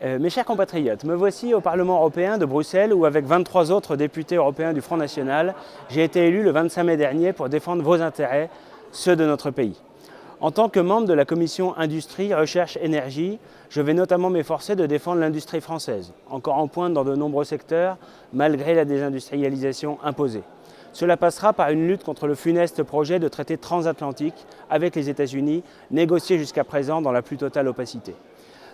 Mes chers compatriotes, me voici au Parlement européen de Bruxelles où, avec 23 autres députés européens du Front National, j'ai été élu le 25 mai dernier pour défendre vos intérêts, ceux de notre pays. En tant que membre de la commission Industrie, Recherche, Énergie, je vais notamment m'efforcer de défendre l'industrie française, encore en pointe dans de nombreux secteurs, malgré la désindustrialisation imposée. Cela passera par une lutte contre le funeste projet de traité transatlantique avec les États-Unis, négocié jusqu'à présent dans la plus totale opacité.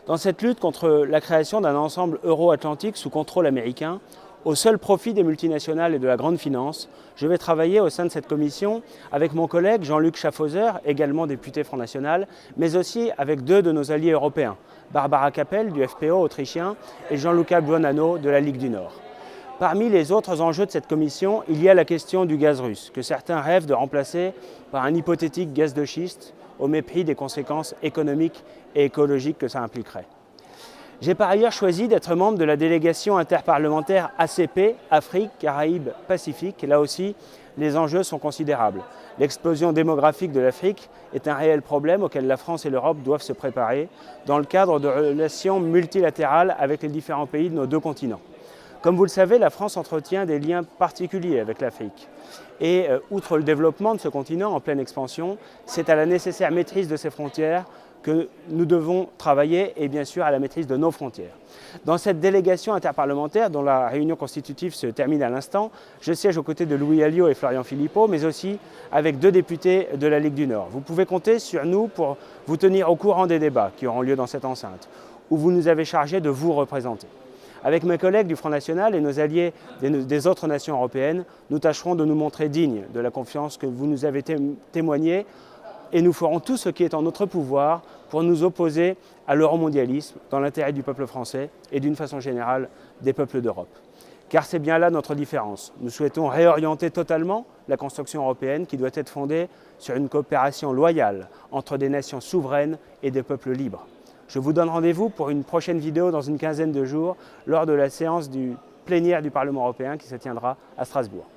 Dans cette lutte contre la création d'un ensemble euro-atlantique sous contrôle américain, au seul profit des multinationales et de la grande finance, je vais travailler au sein de cette commission avec mon collègue Jean-Luc Schaffhauser, également député Front National, mais aussi avec deux de nos alliés européens, Barbara Kappel du FPÖ autrichien et Gianluca Buonanno de la Ligue du Nord. Parmi les autres enjeux de cette commission, il y a la question du gaz russe, que certains rêvent de remplacer par un hypothétique gaz de schiste, au mépris des conséquences économiques et écologiques que ça impliquerait. J'ai par ailleurs choisi d'être membre de la délégation interparlementaire ACP, Afrique, Caraïbes, Pacifique. Là aussi, les enjeux sont considérables. L'explosion démographique de l'Afrique est un réel problème auquel la France et l'Europe doivent se préparer dans le cadre de relations multilatérales avec les différents pays de nos deux continents. Comme vous le savez, la France entretient des liens particuliers avec l'Afrique. Et outre le développement de ce continent en pleine expansion, c'est à la nécessaire maîtrise de ses frontières que nous devons travailler et bien sûr à la maîtrise de nos frontières. Dans cette délégation interparlementaire dont la réunion constitutive se termine à l'instant, je siège aux côtés de Louis Alliot et Florian Philippot, mais aussi avec deux députés de la Ligue du Nord. Vous pouvez compter sur nous pour vous tenir au courant des débats qui auront lieu dans cette enceinte, où vous nous avez chargés de vous représenter. Avec mes collègues du Front National et nos alliés des autres nations européennes, nous tâcherons de nous montrer dignes de la confiance que vous nous avez témoignée et nous ferons tout ce qui est en notre pouvoir pour nous opposer à l'euromondialisme dans l'intérêt du peuple français et d'une façon générale des peuples d'Europe. Car c'est bien là notre différence. Nous souhaitons réorienter totalement la construction européenne qui doit être fondée sur une coopération loyale entre des nations souveraines et des peuples libres. Je vous donne rendez-vous pour une prochaine vidéo dans une quinzaine de jours lors de la séance plénière du Parlement européen qui se tiendra à Strasbourg.